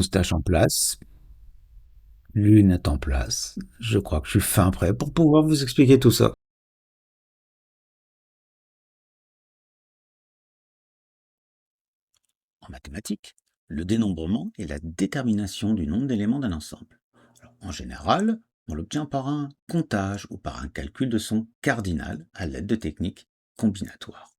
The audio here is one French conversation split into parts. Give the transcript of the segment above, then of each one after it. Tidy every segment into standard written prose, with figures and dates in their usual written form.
moustache en place, lunettes en place. Je crois que je suis fin prêt pour pouvoir vous expliquer tout ça. En mathématiques, le dénombrement est la détermination du nombre d'éléments d'un ensemble. Alors, en général, on l'obtient par un comptage ou par un calcul de son cardinal à l'aide de techniques combinatoires.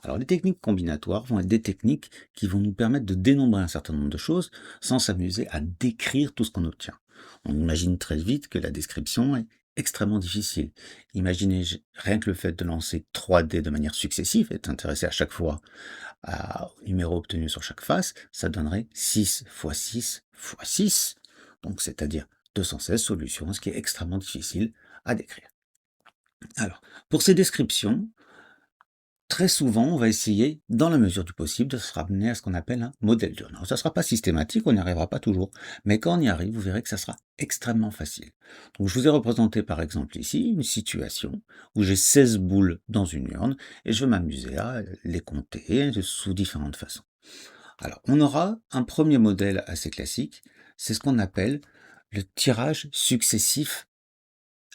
Alors les techniques combinatoires vont être des techniques qui vont nous permettre de dénombrer un certain nombre de choses sans s'amuser à décrire tout ce qu'on obtient. On imagine très vite que la description est extrêmement difficile. Imaginez rien que le fait de lancer 3 dés de manière successive et d'intéressé à chaque fois au numéro obtenu sur chaque face, ça donnerait 6 fois 6 fois 6, donc c'est-à-dire 216 solutions, ce qui est extrêmement difficile à décrire. Alors, pour ces descriptions, très souvent, on va essayer, dans la mesure du possible, de se ramener à ce qu'on appelle un modèle dur. Alors, ça ne sera pas systématique, on n'y arrivera pas toujours, mais quand on y arrive, vous verrez que ça sera extrêmement facile. Donc, je vous ai représenté par exemple ici une situation où j'ai 16 boules dans une urne et je vais m'amuser à les compter sous différentes façons. Alors, on aura un premier modèle assez classique, c'est ce qu'on appelle le tirage successif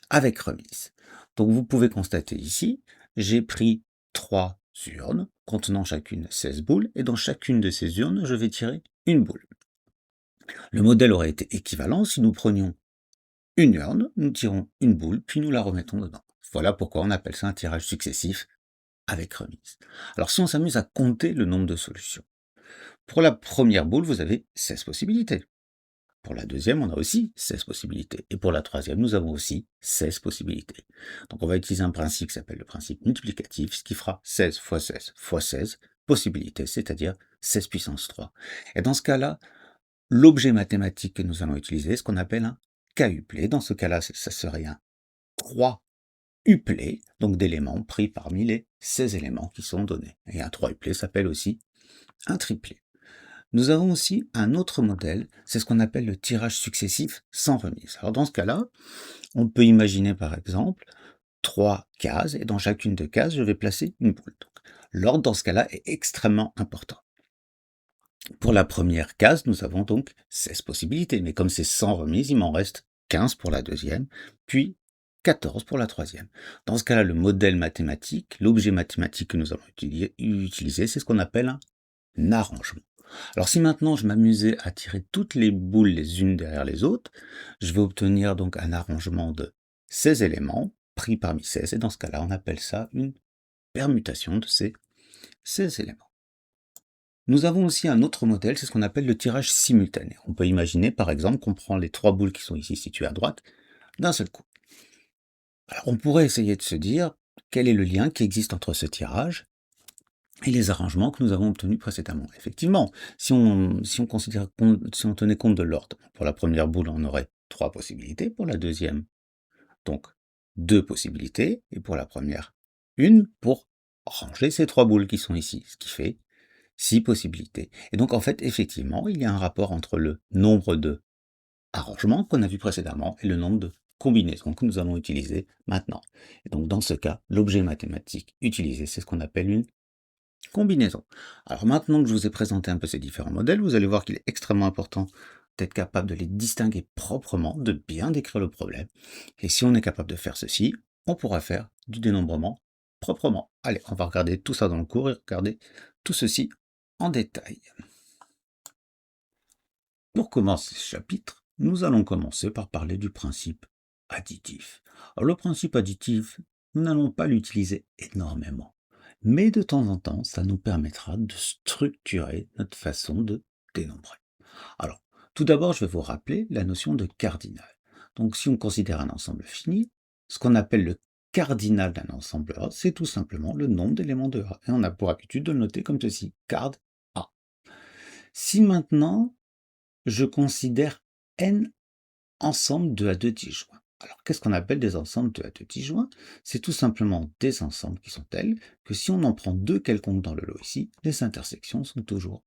avec remise. Donc vous pouvez constater ici, j'ai pris 3 urnes contenant chacune 16 boules et dans chacune de ces urnes, je vais tirer une boule. Le modèle aurait été équivalent si nous prenions une urne, nous tirons une boule, puis nous la remettons dedans. Voilà pourquoi on appelle ça un tirage successif avec remise. Alors si on s'amuse à compter le nombre de solutions, pour la première boule, vous avez 16 possibilités. Pour la deuxième, on a aussi 16 possibilités. Et pour la troisième, nous avons aussi 16 possibilités. Donc on va utiliser un principe qui s'appelle le principe multiplicatif, ce qui fera 16 fois 16 fois 16 possibilités, c'est-à-dire 16 puissance 3. Et dans ce cas-là, l'objet mathématique que nous allons utiliser est ce qu'on appelle un k-uplé. Dans ce cas-là, ça serait un 3-uplé, donc d'éléments pris parmi les 16 éléments qui sont donnés. Et un 3-uplé s'appelle aussi un triplé. Nous avons aussi un autre modèle, c'est ce qu'on appelle le tirage successif sans remise. Alors dans ce cas-là, on peut imaginer par exemple 3 cases, et dans chacune de cases, je vais placer une boule. Donc, l'ordre dans ce cas-là est extrêmement important. Pour la première case, nous avons donc 16 possibilités, mais comme c'est sans remise, il m'en reste 15 pour la deuxième, puis 14 pour la troisième. Dans ce cas-là, le modèle mathématique, l'objet mathématique que nous allons utiliser, c'est ce qu'on appelle un arrangement. Alors si maintenant je m'amusais à tirer toutes les boules les unes derrière les autres, je vais obtenir donc un arrangement de 16 éléments pris parmi 16, et dans ce cas-là, on appelle ça une permutation de ces 16 éléments. Nous avons aussi un autre modèle, c'est ce qu'on appelle le tirage simultané. On peut imaginer par exemple qu'on prend les 3 boules qui sont ici situées à droite d'un seul coup. Alors on pourrait essayer de se dire quel est le lien qui existe entre ce tirage et les arrangements que nous avons obtenus précédemment. Effectivement, si on tenait compte de l'ordre, pour la première boule, on aurait 3 possibilités, pour la deuxième, donc 2 possibilités, et pour la première, une pour ranger ces 3 boules qui sont ici, ce qui fait 6 possibilités. Et donc en fait, effectivement, il y a un rapport entre le nombre de arrangements qu'on a vu précédemment et le nombre de combinaisons que nous allons utiliser maintenant. Et donc dans ce cas, l'objet mathématique utilisé, c'est ce qu'on appelle une combinaison. Alors maintenant que je vous ai présenté un peu ces différents modèles, vous allez voir qu'il est extrêmement important d'être capable de les distinguer proprement, de bien décrire le problème. Et si on est capable de faire ceci, on pourra faire du dénombrement proprement. Allez, on va regarder tout ça dans le cours et regarder tout ceci en détail. Pour commencer ce chapitre, nous allons commencer par parler du principe additif. Alors, le principe additif, nous n'allons pas l'utiliser énormément, mais de temps en temps, ça nous permettra de structurer notre façon de dénombrer. Alors, tout d'abord, je vais vous rappeler la notion de cardinal. Donc, si on considère un ensemble fini, ce qu'on appelle le cardinal d'un ensemble A, c'est tout simplement le nombre d'éléments de A. Et on a pour habitude de le noter comme ceci, card A. Si maintenant, je considère n ensembles de A2 disjoints. Alors, qu'est-ce qu'on appelle des ensembles de A2 disjoints? C'est tout simplement des ensembles qui sont tels que si on en prend 2 quelconques dans le lot ici, les intersections sont toujours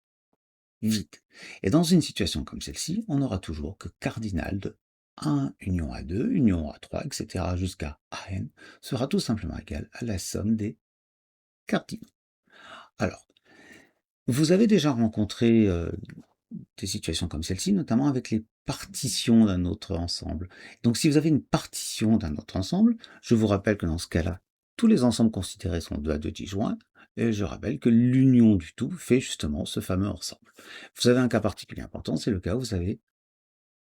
vides. Et dans une situation comme celle-ci, on n'aura toujours que cardinal de 1 union A2, union A3, etc. jusqu'à AN sera tout simplement égal à la somme des cardinaux. Alors, vous avez déjà rencontré des situations comme celle-ci, notamment avec les partitions d'un autre ensemble. Donc si vous avez une partition d'un autre ensemble, je vous rappelle que dans ce cas-là, tous les ensembles considérés sont 2 à 2 disjoints, et je rappelle que l'union du tout fait justement ce fameux ensemble. Vous avez un cas particulier important, c'est le cas où vous avez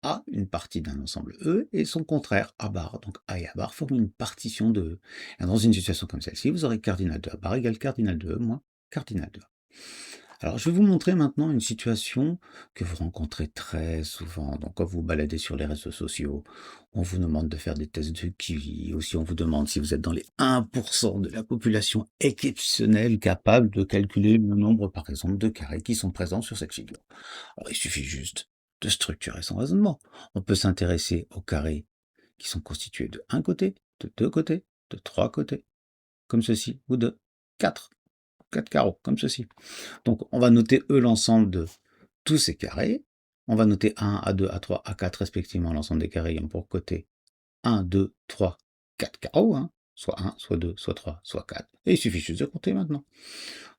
A, une partie d'un ensemble E, et son contraire, A bar. Donc A et A bar forment une partition de E. Et dans une situation comme celle-ci, vous aurez cardinal de A bar égale cardinal de E moins cardinal de A. Alors, je vais vous montrer maintenant une situation que vous rencontrez très souvent. Donc, quand vous vous baladez sur les réseaux sociaux, on vous demande de faire des tests de QI, aussi on vous demande si vous êtes dans les 1% de la population exceptionnelle capable de calculer le nombre, par exemple, de carrés qui sont présents sur cette figure. Alors, il suffit juste de structurer son raisonnement. On peut s'intéresser aux carrés qui sont constitués de un côté, de deux côtés, de trois côtés, comme ceci, ou de quatre, quatre carreaux, comme ceci. Donc, on va noter E l'ensemble de tous ces carrés. On va noter A1, A2, A3, A4 respectivement l'ensemble des carrés ayant pour côté 1, 2, 3, 4 carreaux, hein, soit 1, soit 2, soit 3, soit 4. Et il suffit juste de compter maintenant.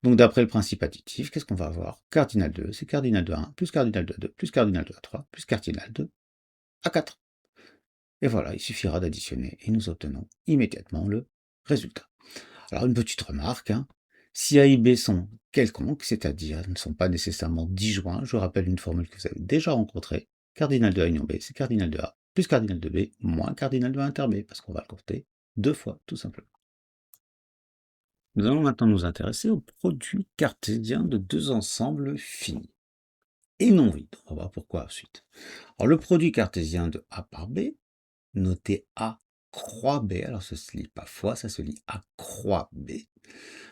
Donc d'après le principe additif, qu'est-ce qu'on va avoir? Cardinal de 2, c'est cardinal de 1, plus cardinal de 2, plus cardinal de 3, plus cardinal de A4. Et voilà, il suffira d'additionner et nous obtenons immédiatement le résultat. Alors une petite remarque, hein, si A et B sont quelconques, c'est-à-dire ne sont pas nécessairement disjoints, je rappelle une formule que vous avez déjà rencontrée, cardinal de A union B, c'est cardinal de A plus cardinal de B moins cardinal de A inter B, parce qu'on va le compter deux fois, tout simplement. Nous allons maintenant nous intéresser au produit cartésien de deux ensembles finis et non vides. On va voir pourquoi ensuite. Alors le produit cartésien de A par B, noté A croix B, alors ça se lit pas fois, ça se lit A croix B,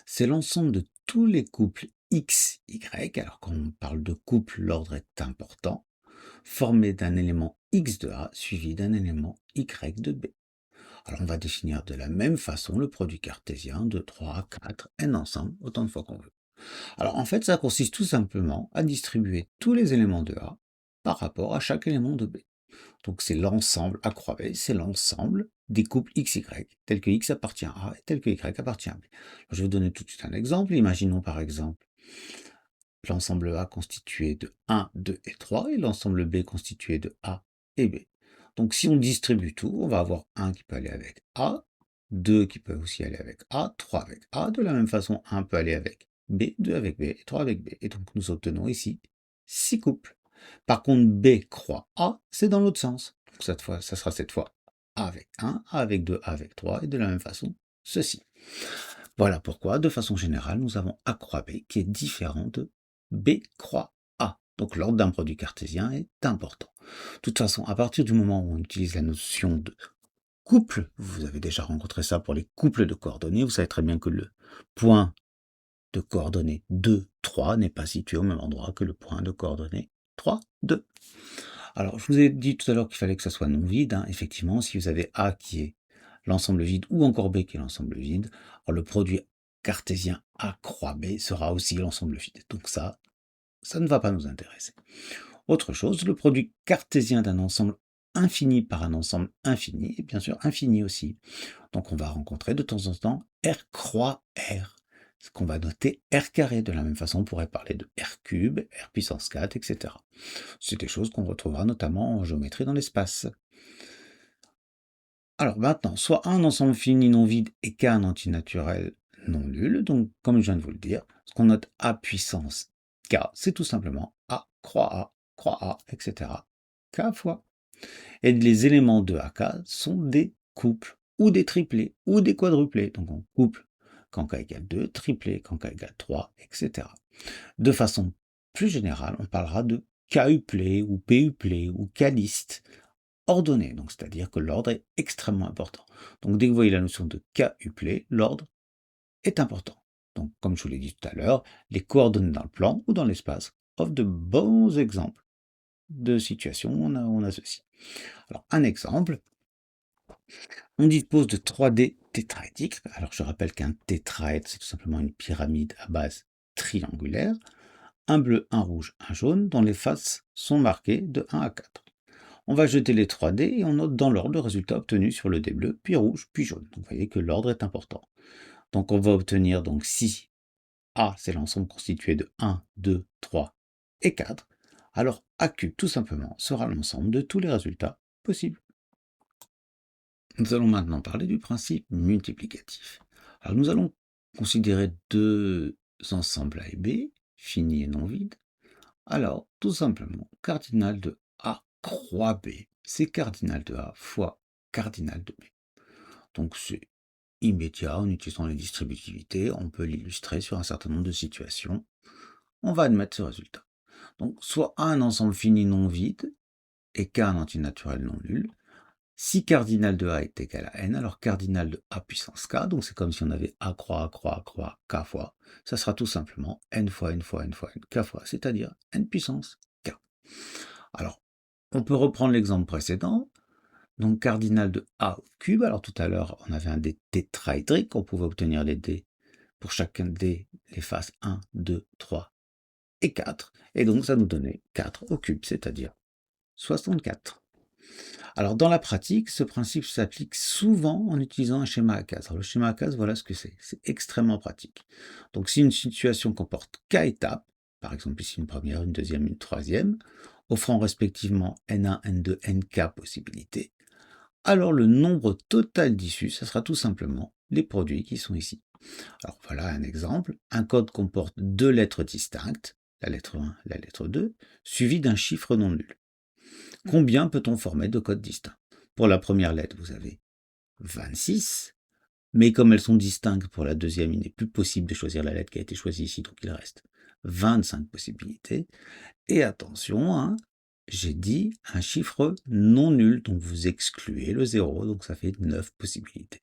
c'est l'ensemble de tous les couples X, Y, alors quand on parle de couple, l'ordre est important, formés d'un élément X de A suivi d'un élément Y de B. Alors on va définir de la même façon le produit cartésien de 3, 4, n ensemble, autant de fois qu'on veut. Alors en fait, ça consiste tout simplement à distribuer tous les éléments de A par rapport à chaque élément de B. Donc c'est l'ensemble à croix B, c'est l'ensemble des couples XY, tels que X appartient à A et tel que Y appartient à B. Je vais vous donner tout de suite un exemple. Imaginons par exemple l'ensemble A constitué de 1, 2 et 3 et l'ensemble B constitué de A et B. Donc si on distribue tout, on va avoir 1 qui peut aller avec A, 2 qui peut aussi aller avec A, 3 avec A. De la même façon, 1 peut aller avec B, 2 avec B et 3 avec B. Et donc nous obtenons ici 6 couples. Par contre, B croix A, c'est dans l'autre sens. Donc cette fois, ça sera cette fois A avec 1, A avec 2, A avec 3, et de la même façon, ceci. Voilà pourquoi, de façon générale, nous avons A croix B qui est différent de B croix A. Donc l'ordre d'un produit cartésien est important. De toute façon, à partir du moment où on utilise la notion de couple, vous avez déjà rencontré ça pour les couples de coordonnées, vous savez très bien que le point de coordonnées 2, 3 n'est pas situé au même endroit que le point de coordonnées 3, 2. Alors, je vous ai dit tout à l'heure qu'il fallait que ça soit non vide, hein. Effectivement, si vous avez A qui est l'ensemble vide ou encore B qui est l'ensemble vide, alors le produit cartésien A croix B sera aussi l'ensemble vide. Donc ça ne va pas nous intéresser. Autre chose, le produit cartésien d'un ensemble infini par un ensemble infini est bien sûr infini aussi. Donc on va rencontrer de temps en temps R croix R, ce qu'on va noter R carré. De la même façon, on pourrait parler de R cube, R puissance 4, etc. C'est des choses qu'on retrouvera notamment en géométrie dans l'espace. Alors maintenant, soit A un ensemble fini non vide et K un antinaturel non nul. Donc comme je viens de vous le dire, ce qu'on note A puissance K, c'est tout simplement A, etc. K fois. Et les éléments de AK sont des couples, ou des triplés, ou des quadruplés. Donc on couple quand K égale 2, triplé quand K égale 3, etc. De façon plus générale, on parlera de KUplé, ou PUplé, ou K-liste ordonnée, donc c'est-à-dire que l'ordre est extrêmement important. Donc dès que vous voyez la notion de KUplé, l'ordre est important. Donc comme je vous l'ai dit tout à l'heure, les coordonnées dans le plan ou dans l'espace offrent de bons exemples de situations où on a ceci. Alors, un exemple, on dispose de 3D tétraédriques. Alors, je rappelle qu'un tétraèdre, c'est tout simplement une pyramide à base triangulaire. Un bleu, un rouge, un jaune, dont les faces sont marquées de 1 à 4. On va jeter les 3D et on note dans l'ordre le résultat obtenu sur le dé bleu, puis rouge, puis jaune. Donc, vous voyez que l'ordre est important. Donc, on va obtenir, donc, si A, c'est l'ensemble constitué de 1, 2, 3 et 4, Alors A cube, tout simplement, sera l'ensemble de tous les résultats possibles. Nous allons maintenant parler du principe multiplicatif. Alors nous allons considérer deux ensembles A et B, finis et non vides. Alors, tout simplement, cardinal de A croix B, c'est cardinal de A fois cardinal de B. Donc c'est immédiat en utilisant les distributivités, on peut l'illustrer sur un certain nombre de situations. On va admettre ce résultat. Donc soit A un ensemble fini non vide et K un entier naturel non nul. Si cardinal de A est égal à n, alors cardinal de A puissance K, donc c'est comme si on avait A croix, A croix, A croix, K fois, ça sera tout simplement n fois n fois n fois n, K fois, c'est-à-dire n puissance K. Alors, on peut reprendre l'exemple précédent, donc cardinal de A au cube, alors tout à l'heure on avait un dé tétraédrique, on pouvait obtenir les dés pour chacun des les faces 1, 2, 3 et 4, et donc ça nous donnait 4 au cube, c'est-à-dire 64. Alors dans la pratique, ce principe s'applique souvent en utilisant un schéma à cases. Alors le schéma à cases, voilà ce que c'est extrêmement pratique. Donc si une situation comporte k étapes, par exemple ici une première, une deuxième, une troisième, offrant respectivement n1, n2, nk possibilités, alors le nombre total d'issues, ça sera tout simplement les produits qui sont ici. Alors voilà un exemple, un code comporte deux lettres distinctes, la lettre 1, la lettre 2, suivies d'un chiffre non nul. Combien peut-on former de codes distincts? Pour la première lettre, vous avez 26, mais comme elles sont distinctes pour la deuxième, il n'est plus possible de choisir la lettre qui a été choisie ici, donc il reste 25 possibilités. Et attention, hein, j'ai dit un chiffre non nul, donc vous excluez le 0, donc ça fait 9 possibilités.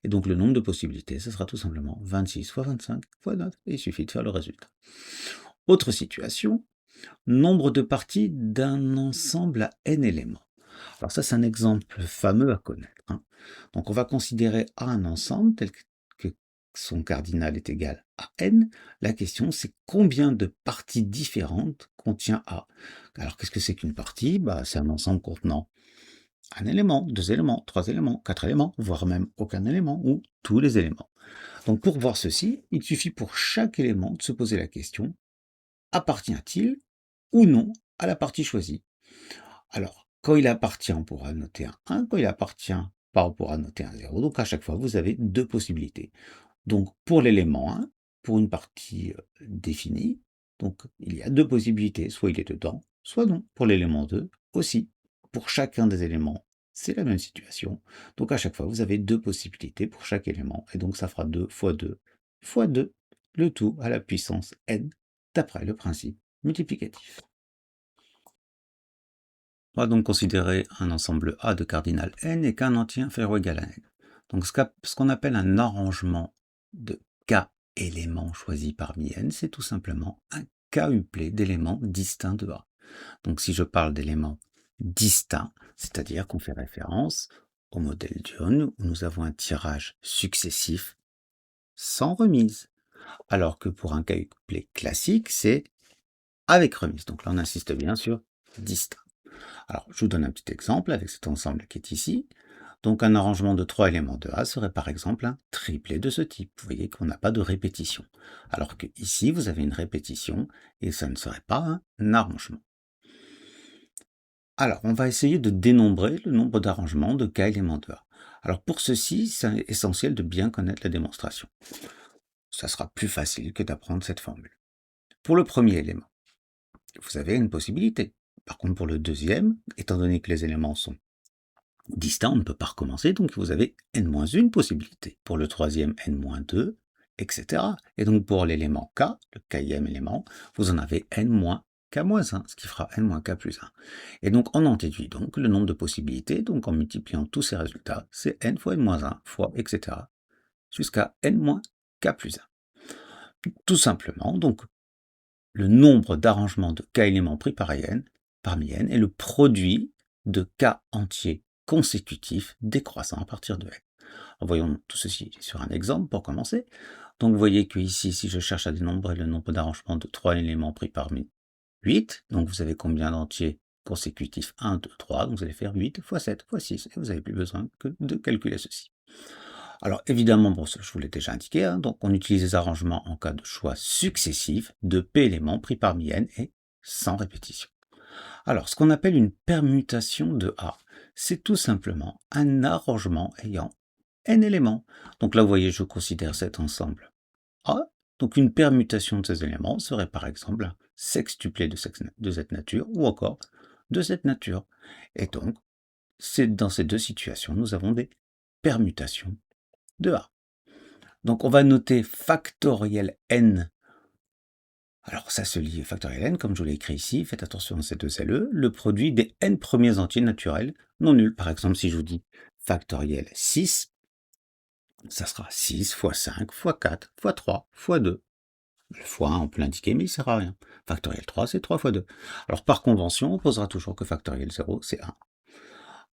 Et donc le nombre de possibilités, ce sera tout simplement 26 fois 25 fois 9, et il suffit de faire le résultat. Autre situation, nombre de parties d'un ensemble à n éléments. Alors ça, c'est un exemple fameux à connaître, hein. Donc on va considérer A un ensemble tel que son cardinal est égal à n. La question, c'est combien de parties différentes contient A. Alors qu'est-ce que c'est qu'une partie? C'est un ensemble contenant un élément, deux éléments, trois éléments, quatre éléments, voire même aucun élément, ou tous les éléments. Donc pour voir ceci, il suffit pour chaque élément de se poser la question, appartient-il ou non à la partie choisie? Alors, quand il appartient, on pourra noter un 1, quand il appartient pas, on pourra noter un 0. Donc à chaque fois, vous avez deux possibilités. Donc pour l'élément 1, pour une partie définie, donc il y a deux possibilités, soit il est dedans, soit non. Pour l'élément 2 aussi. Pour chacun des éléments, c'est la même situation. Donc à chaque fois, vous avez deux possibilités pour chaque élément, et donc ça fera 2 fois 2 fois 2, le tout à la puissance n, d'après le principe multiplicatif. On va donc considérer un ensemble A de cardinal n et qu'un entier inférieur ou égal à n. Donc ce qu'on appelle un arrangement de k éléments choisis parmi n, c'est tout simplement un k-uplet d'éléments distincts de A. Donc si je parle d'éléments distincts, c'est-à-dire qu'on fait référence au modèle Dione où nous avons un tirage successif sans remise. Alors que pour un k-uplet classique, c'est avec remise. Donc là, on insiste bien sur distinct. Alors, je vous donne un petit exemple avec cet ensemble qui est ici. Donc, un arrangement de 3 éléments de A serait par exemple un triplet de ce type. Vous voyez qu'on n'a pas de répétition. Alors que ici, vous avez une répétition et ça ne serait pas un arrangement. Alors, on va essayer de dénombrer le nombre d'arrangements de K éléments de A. Alors, pour ceci, c'est essentiel de bien connaître la démonstration. Ça sera plus facile que d'apprendre cette formule. Pour le premier élément, vous avez une possibilité. Par contre, pour le deuxième, étant donné que les éléments sont distincts, on ne peut pas recommencer, donc vous avez n-1 possibilité. Pour le troisième, n-2, etc. Et donc pour l'élément k, le kème élément, vous en avez n-k-1, ce qui fera n-k plus 1. Et donc on en déduit donc le nombre de possibilités, donc en multipliant tous ces résultats, c'est n fois n-1 fois, etc. jusqu'à n-k plus 1. Tout simplement, donc le nombre d'arrangements de k éléments pris parmi n est le produit de k entiers consécutifs décroissant à partir de n. Alors voyons tout ceci sur un exemple pour commencer. Donc vous voyez que ici, si je cherche à dénombrer le nombre d'arrangements de 3 éléments pris parmi 8, donc vous avez combien d'entiers consécutifs? 1, 2, 3, donc vous allez faire 8 fois 7 fois 6, et vous n'avez plus besoin que de calculer ceci. Alors évidemment, bon, je vous l'ai déjà indiqué, hein, donc on utilise les arrangements en cas de choix successifs de P éléments pris parmi n et sans répétition. Alors, ce qu'on appelle une permutation de A, c'est tout simplement un arrangement ayant n éléments. Donc là, vous voyez, je considère cet ensemble A. Donc une permutation de ces éléments serait par exemple un sextuplé de cette nature ou encore de cette nature. Et donc, dans ces deux situations, nous avons des permutations de A. Donc on va noter factoriel n. Alors ça se lit factoriel n, comme je vous l'ai écrit ici, faites attention à ces deux LE, le produit des n premiers entiers naturels non nuls. Par exemple, si je vous dis factoriel 6, ça sera 6 fois 5 fois 4 fois 3 fois 2. Le fois 1, on peut l'indiquer, mais il ne sert à rien. Factoriel 3, c'est 3 fois 2. Alors par convention, on posera toujours que factoriel 0, c'est 1.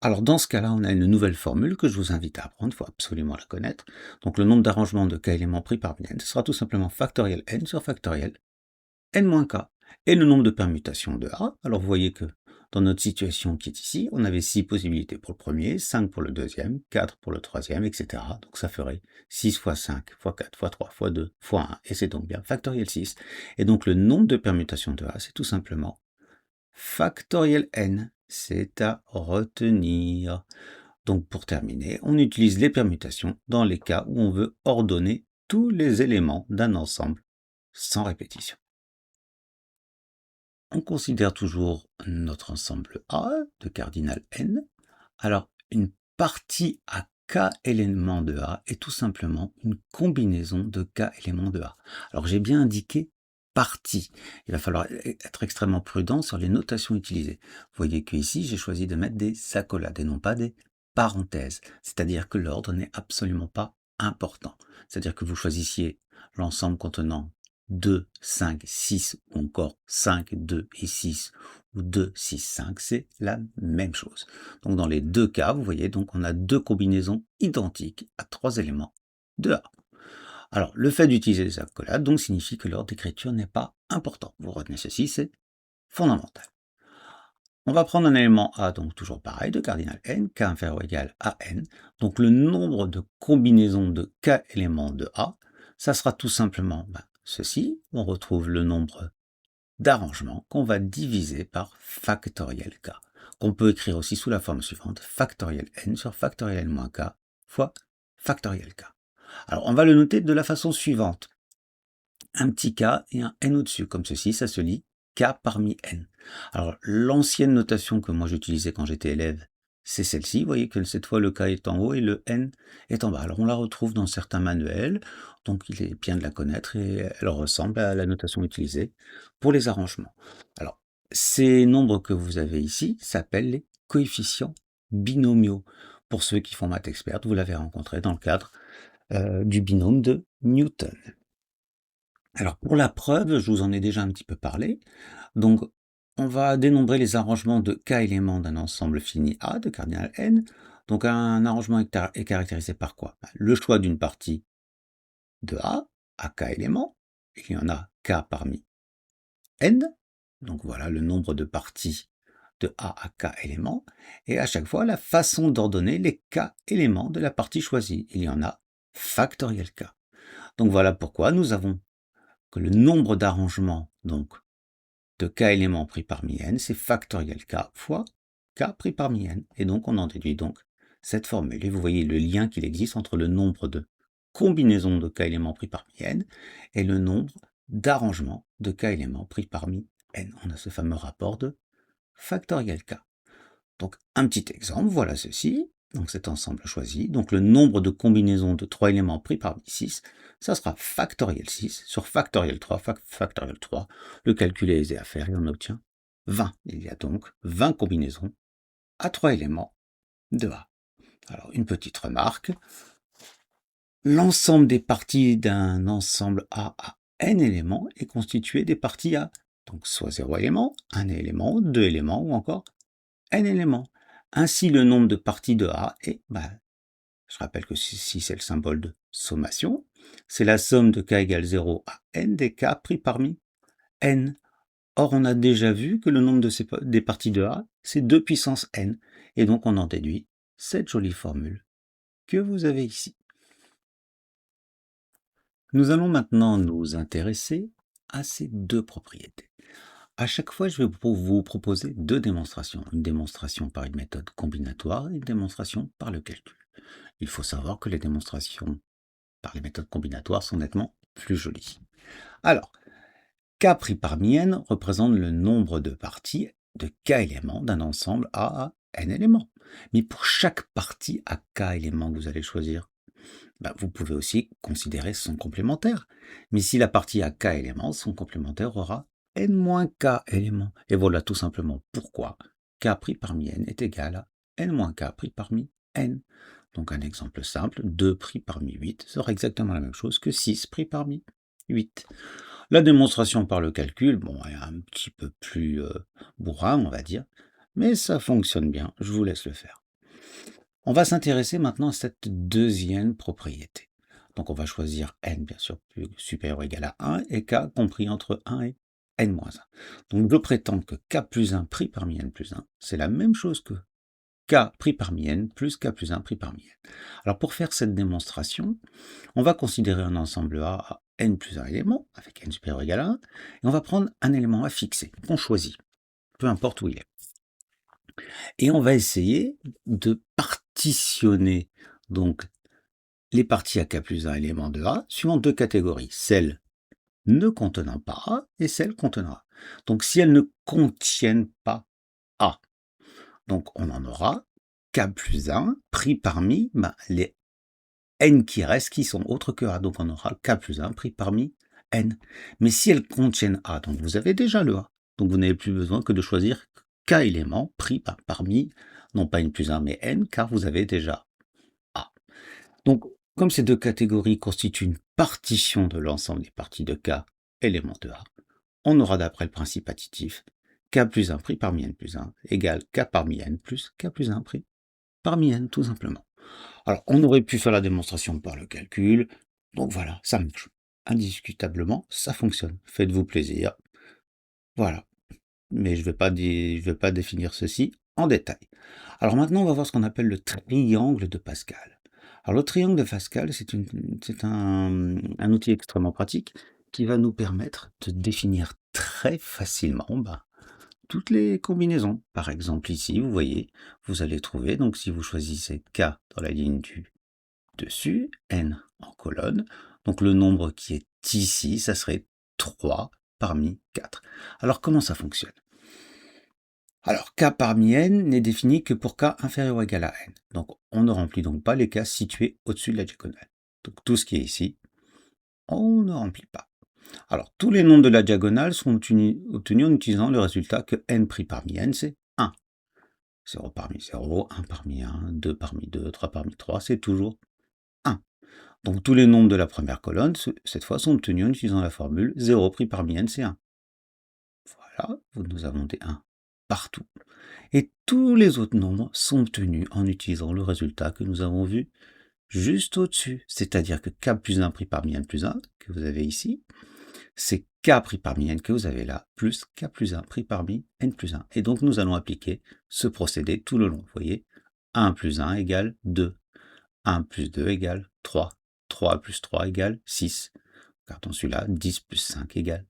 Alors dans ce cas-là, on a une nouvelle formule que je vous invite à apprendre, il faut absolument la connaître. Donc le nombre d'arrangements de k éléments pris parmi n, ce sera tout simplement factoriel n sur factoriel n-k. Et le nombre de permutations de A, alors vous voyez que dans notre situation qui est ici, on avait 6 possibilités pour le premier, 5 pour le deuxième, 4 pour le troisième, etc. Donc ça ferait 6 fois 5 fois 4 fois 3 fois 2 fois 1, et c'est donc bien factoriel 6. Et donc le nombre de permutations de A, c'est tout simplement factoriel n. C'est à retenir. Donc pour terminer, on utilise les permutations dans les cas où on veut ordonner tous les éléments d'un ensemble sans répétition. On considère toujours notre ensemble A de cardinal n. Alors, une partie à k éléments de A est tout simplement une combinaison de k éléments de A. Alors, j'ai bien indiqué partie. Il va falloir être extrêmement prudent sur les notations utilisées. Vous voyez qu'ici, j'ai choisi de mettre des accolades et non pas des parenthèses. C'est-à-dire que l'ordre n'est absolument pas important. C'est-à-dire que vous choisissiez l'ensemble contenant 2, 5, 6 ou encore 5, 2 et 6 ou 2, 6, 5, c'est la même chose. Donc dans les deux cas, vous voyez, donc on a deux combinaisons identiques à trois éléments de A. Alors le fait d'utiliser les accolades donc signifie que l'ordre d'écriture n'est pas important. Vous retenez ceci, c'est fondamental. On va prendre un élément A, donc toujours pareil, de cardinal n, k inférieur ou égal à n. Donc le nombre de combinaisons de k éléments de A, ça sera tout simplement ceci. On retrouve le nombre d'arrangements qu'on va diviser par factoriel k, qu'on peut écrire aussi sous la forme suivante, factoriel n sur factoriel n moins k fois factoriel k. Alors on va le noter de la façon suivante. Un petit k et un n au-dessus, comme ceci, ça se lit k parmi n. Alors l'ancienne notation que moi j'utilisais quand j'étais élève, c'est celle-ci. Vous voyez que cette fois le k est en haut et le n est en bas. Alors on la retrouve dans certains manuels, donc il est bien de la connaître et elle ressemble à la notation utilisée pour les arrangements. Alors ces nombres que vous avez ici s'appellent les coefficients binomiaux. Pour ceux qui font maths experte, vous l'avez rencontré dans le cadre du binôme de Newton. Alors pour la preuve, je vous en ai déjà un petit peu parlé. Donc on va dénombrer les arrangements de k éléments d'un ensemble fini A de cardinal n. Donc un arrangement est caractérisé par quoi? Le choix d'une partie de A à k éléments. Il y en a k parmi n. Donc voilà le nombre de parties de A à k éléments. Et à chaque fois, la façon d'ordonner les k éléments de la partie choisie. Il y en a factoriel k. Donc voilà pourquoi nous avons que le nombre d'arrangements donc de k éléments pris parmi n, c'est factoriel k fois k pris parmi n. Et donc on en déduit donc cette formule. Et vous voyez le lien qu'il existe entre le nombre de combinaisons de k éléments pris parmi n et le nombre d'arrangements de k éléments pris parmi n. On a ce fameux rapport de factoriel k. Donc un petit exemple, voilà ceci. Donc cet ensemble choisi, donc le nombre de combinaisons de 3 éléments pris parmi 6, ça sera factoriel 6 sur factoriel 3, factoriel 3. Le calcul est aisé à faire et on obtient 20. Il y a donc 20 combinaisons à 3 éléments de A. Alors une petite remarque, l'ensemble des parties d'un ensemble A à n éléments est constitué des parties A. Donc soit 0 éléments, 1 élément, 2 éléments ou encore n éléments. Ainsi, le nombre de parties de A est, je rappelle que si c'est le symbole de sommation, c'est la somme de k égale 0 à n des k pris parmi n. Or, on a déjà vu que le nombre des parties de A, c'est 2 puissance n. Et donc, on en déduit cette jolie formule que vous avez ici. Nous allons maintenant nous intéresser à ces deux propriétés. À chaque fois, je vais vous proposer deux démonstrations. Une démonstration par une méthode combinatoire et une démonstration par le calcul. Il faut savoir que les démonstrations par les méthodes combinatoires sont nettement plus jolies. Alors, K pris parmi n représente le nombre de parties de K éléments d'un ensemble A à n éléments. Mais pour chaque partie à K éléments que vous allez choisir, vous pouvez aussi considérer son complémentaire. Mais si la partie a K éléments, son complémentaire aura n-K éléments. Et voilà tout simplement pourquoi K pris parmi n est égal à n-K pris parmi n. Donc un exemple simple, 2 pris parmi 8 sera exactement la même chose que 6 pris parmi 8. La démonstration par le calcul, bon, est un petit peu plus bourrin, on va dire, mais ça fonctionne bien, je vous laisse le faire. On va s'intéresser maintenant à cette deuxième propriété. Donc on va choisir n, bien sûr, plus supérieur ou égal à 1, et k compris entre 1 et n-1. Donc je prétends que k plus 1 pris parmi n plus 1, c'est la même chose que k pris parmi n plus k plus 1 pris parmi n. Alors pour faire cette démonstration, on va considérer un ensemble A à n plus 1 élément, avec n supérieur ou égal à 1, et on va prendre un élément à fixer, qu'on choisit, peu importe où il est. Et on va essayer de partitionner donc les parties à k plus 1 élément de A suivant deux catégories, celles ne contenant pas A et celles contenant A. Donc si elles ne contiennent pas A, donc on en aura k plus 1 pris parmi les n qui restent qui sont autres que A. Donc on aura k plus 1 pris parmi n. Mais si elles contiennent A, donc vous avez déjà le A. Donc vous n'avez plus besoin que de choisir k éléments pris parmi, non pas n plus 1, mais n, car vous avez déjà A. Donc, comme ces deux catégories constituent une partition de l'ensemble des parties de k éléments de A, on aura d'après le principe additif k plus 1 pris parmi n plus 1 égale k parmi n plus k plus 1 pris parmi n, tout simplement. Alors, on aurait pu faire la démonstration par le calcul, donc voilà, ça marche. Indiscutablement, ça fonctionne. Faites-vous plaisir. Voilà. Mais je ne vais pas définir ceci en détail. Alors maintenant, on va voir ce qu'on appelle le triangle de Pascal. Alors le triangle de Pascal, c'est un outil extrêmement pratique qui va nous permettre de définir très facilement toutes les combinaisons. Par exemple ici, vous voyez, vous allez trouver, donc si vous choisissez K dans la ligne du dessus, N en colonne, donc le nombre qui est ici, ça serait 3 parmi 4. Alors comment ça fonctionne? Alors, k parmi n n'est défini que pour k inférieur ou égal à n. Donc, on ne remplit donc pas les cas situés au-dessus de la diagonale. Donc, tout ce qui est ici, on ne remplit pas. Alors, tous les nombres de la diagonale sont obtenus en utilisant le résultat que n pris parmi n, c'est 1. 0 parmi 0, 1 parmi 1, 2 parmi 2, 3 parmi 3, c'est toujours 1. Donc, tous les nombres de la première colonne, cette fois, sont obtenus en utilisant la formule 0 pris parmi n, c'est 1. Voilà, nous avons des 1 partout. Et tous les autres nombres sont obtenus en utilisant le résultat que nous avons vu juste au-dessus. C'est-à-dire que k plus 1 pris parmi n plus 1, que vous avez ici, c'est k pris parmi n que vous avez là, plus k plus 1 pris parmi n plus 1. Et donc nous allons appliquer ce procédé tout le long. Vous voyez, 1 plus 1 égale 2. 1 plus 2 égale 3. 3 plus 3 égale 6. Regardons celui-là, 10 plus 5 égale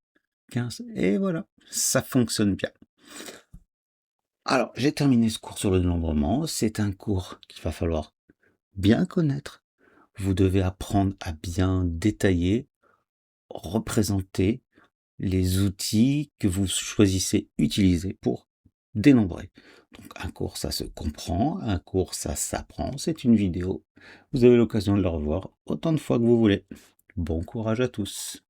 15. Et voilà, ça fonctionne bien. Alors, j'ai terminé ce cours sur le dénombrement. C'est un cours qu'il va falloir bien connaître. Vous devez apprendre à bien détailler, représenter les outils que vous choisissez utiliser pour dénombrer. Donc, un cours, ça se comprend. Un cours, ça s'apprend. C'est une vidéo. Vous avez l'occasion de le revoir autant de fois que vous voulez. Bon courage à tous.